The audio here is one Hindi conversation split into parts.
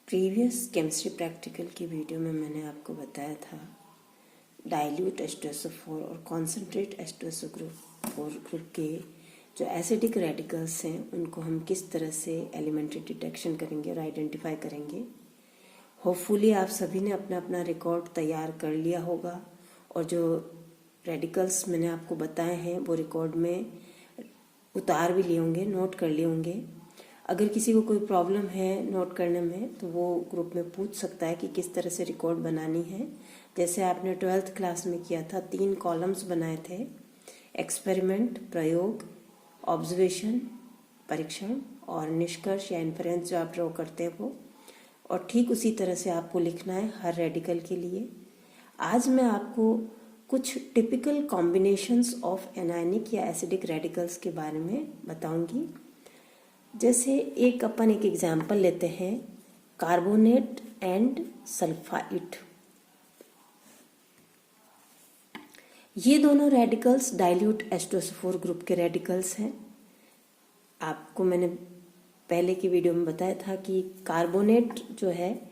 प्रीवियस केमिस्ट्री प्रैक्टिकल की वीडियो में मैंने आपको बताया था डाइल्यूट H2SO4 और कॉन्सेंट्रेट H2SO4 ग्रुप के जो एसिडिक रेडिकल्स हैं उनको हम किस तरह से एलिमेंट्री डिटेक्शन करेंगे और आइडेंटिफाई करेंगे। होपफुली आप सभी ने अपना अपना रिकॉर्ड तैयार कर लिया होगा और जो रेडिकल्स मैंने आपको बताए हैं वो रिकॉर्ड में उतार भी लिए होंगे, नोट कर लिए होंगे। अगर किसी को कोई प्रॉब्लम है नोट करने में तो वो ग्रुप में पूछ सकता है कि किस तरह से रिकॉर्ड बनानी है। जैसे आपने 12th क्लास में किया था, 3 कॉलम्स बनाए थे, एक्सपेरिमेंट, प्रयोग, ऑब्जर्वेशन, परीक्षण और निष्कर्ष या इन्फरेंस जो आप ड्रॉ करते हैं वो। और ठीक उसी तरह से आपको लिखना है हर रेडिकल के लिए। आज मैं आपको कुछ टिपिकल कॉम्बिनेशंस ऑफ एनायनिक या एसिडिक रेडिकल्स के बारे में बताऊंगी। जैसे एक एग्जाम्पल लेते हैं, कार्बोनेट एंड सल्फाइड। ये दोनों रेडिकल्स डाइल्यूट H2SO4 ग्रुप के रेडिकल्स हैं। आपको मैंने पहले की वीडियो में बताया था कि कार्बोनेट जो है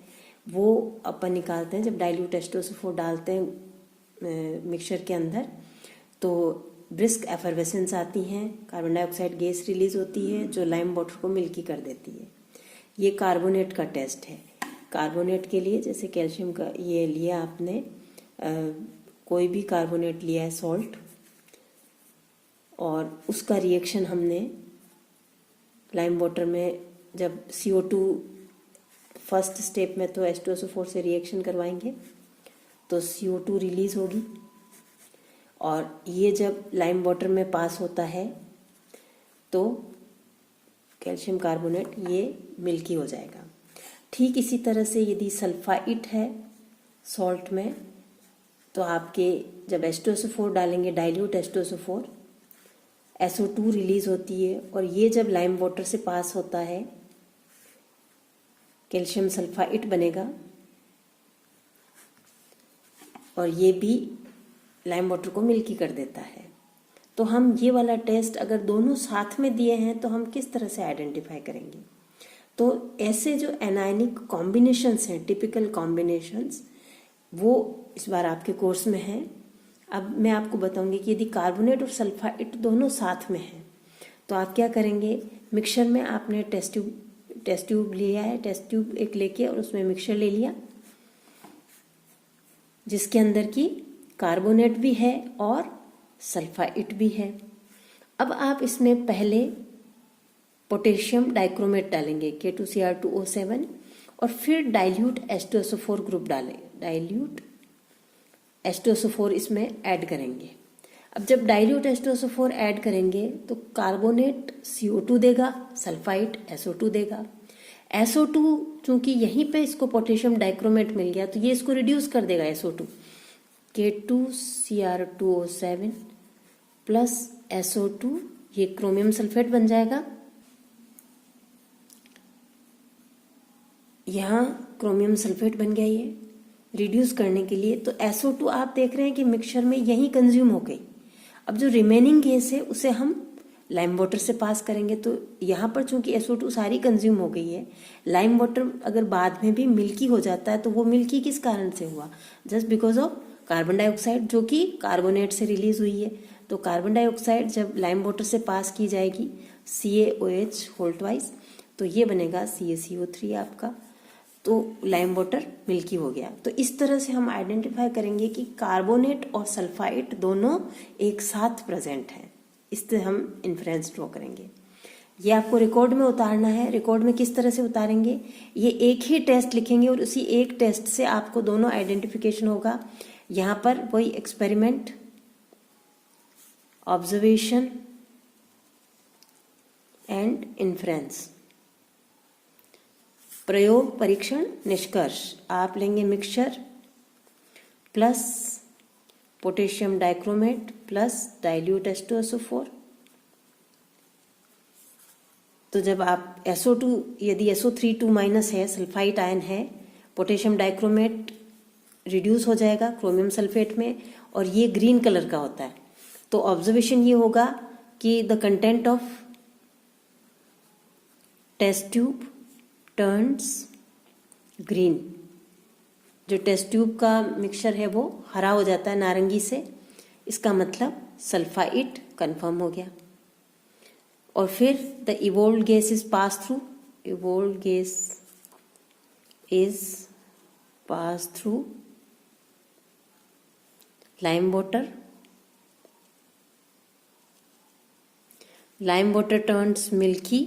वो अपन निकालते हैं जब डाइल्यूट H2SO4 डालते हैं मिक्सचर के अंदर, तो ब्रिस्क एफरवेसेंस आती हैं, कार्बन डाइऑक्साइड गैस रिलीज होती है जो लाइम वाटर को मिल्की कर देती है। ये कार्बोनेट का टेस्ट है। कार्बोनेट के लिए जैसे कैल्शियम का ये लिया आपने, कोई भी कार्बोनेट लिया है सॉल्ट, और उसका रिएक्शन हमने लाइम वाटर में जब CO2 फर्स्ट स्टेप में तो H2SO4 से रिएक्शन करवाएंगे तो CO2 रिलीज होगी, और ये जब लाइम वाटर में पास होता है तो कैल्शियम कार्बोनेट ये मिल्की हो जाएगा। ठीक इसी तरह से यदि सल्फाइड है सॉल्ट में तो आपके जब H2SO4 डालेंगे डाइल्यूट H2SO4, SO2 रिलीज होती है, और ये जब लाइम वाटर से पास होता है कैल्शियम सल्फाइड बनेगा, और ये भी लाइम वाटर को मिल्की कर देता है। तो हम ये वाला टेस्ट अगर दोनों साथ में दिए हैं तो हम किस तरह से आइडेंटिफाई करेंगे। तो ऐसे जो एनायनिक कॉम्बिनेशंस हैं, टिपिकल कॉम्बिनेशंस, वो इस बार आपके कोर्स में हैं। अब मैं आपको बताऊंगी कि यदि कार्बोनेट और सल्फाइड दोनों साथ में हैं तो आप क्या करेंगे। मिक्सचर में आपने टेस्ट ट्यूब लिया है, टेस्ट ट्यूब एक लेके और उसमें मिक्सचर ले लिया जिसके अंदर की कार्बोनेट भी है और सल्फाइड भी है। अब आप इसमें पहले पोटेशियम डाइक्रोमेट डालेंगे K2Cr2O7, और फिर डाइल्यूट H2SO4 ग्रुप डालें, डाइल्यूट H2SO4 इसमें ऐड करेंगे। अब जब डाइल्यूट H2SO4 ऐड करेंगे तो कार्बोनेट CO2 देगा, सल्फाइड SO2 देगा। SO2 चूंकि यहीं पे इसको पोटेशियम डाइक्रोमेट मिल गया तो ये इसको रिड्यूस कर देगा, SO2 K2Cr2O7 प्लस SO2, ये क्रोमियम सल्फेट बन जाएगा। यहाँ क्रोमियम सल्फेट बन गया ये रिड्यूस करने के लिए। तो SO2 आप देख रहे हैं कि मिक्सचर में यहीं कंज्यूम हो गई। अब जो रिमेनिंग गैस है उसे हम लाइम वाटर से पास करेंगे, तो यहाँ पर चूंकि SO2 सारी कंज्यूम हो गई है, लाइम वाटर अगर बाद में भी मिल्की हो जाता है तो वो मिल्की किस कारण से हुआ, just because of carbon dioxide जो कि कार्बोनेट से रिलीज हुई है। तो कार्बन डाइऑक्साइड जब लाइम वाटर से पास की जाएगी CaOH होल्ट वाइज तो ये बनेगा CaCO3 आपका, तो लाइम वाटर मिल्की हो गया। तो इस तरह से हम आइडेंटिफाई करेंगे कि कार्बोनेट और सल्फाइड दोनों एक साथ प्रेजेंट हैं। इससे हम इन्फ्रेंस ड्रॉ करेंगे। ये आपको रिकॉर्ड में उतारना है। रिकॉर्ड में किस तरह से उतारेंगे, ये एक ही टेस्ट लिखेंगे और उसी एक टेस्ट से आपको दोनों आइडेंटिफिकेशन होगा। यहाँ पर वही एक्सपेरिमेंट, ऑब्जर्वेशन एंड इन्फ्रेंस, प्रयोग, परीक्षण, निष्कर्ष। आप लेंगे mixture plus potassium dichromate plus dilute H2SO4। तो जब आप SO2 यदि SO3 माइनस है, सल्फाइड आयन है, पोटेशियम डाइक्रोमेट रिड्यूस हो जाएगा क्रोमियम सल्फेट में, और ये ग्रीन कलर का होता है। तो ऑब्जर्वेशन ये होगा कि the content of test tube turns green. जो टेस्ट ट्यूब का मिक्सचर है वो हरा हो जाता है नारंगी से, इसका मतलब सल्फाइड कंफर्म हो गया। और फिर the evolved gas is pass through, evolved gas is pass through lime water, lime water turns milky,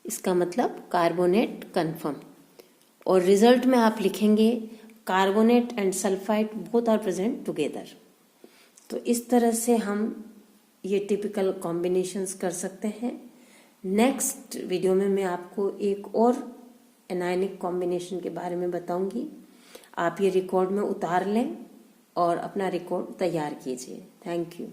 इसका मतलब कार्बोनेट कंफर्म। और रिजल्ट में आप लिखेंगे carbonate and sulphide both are present together. तो इस तरह से हम ये टिपिकल कॉम्बिनेशंस कर सकते हैं। नेक्स्ट वीडियो में मैं आपको एक और एनायनिक कॉम्बिनेशन के बारे में बताऊंगी। आप ये रिकॉर्ड में उतार लें और अपना रिकॉर्ड तैयार कीजिए। Thank you.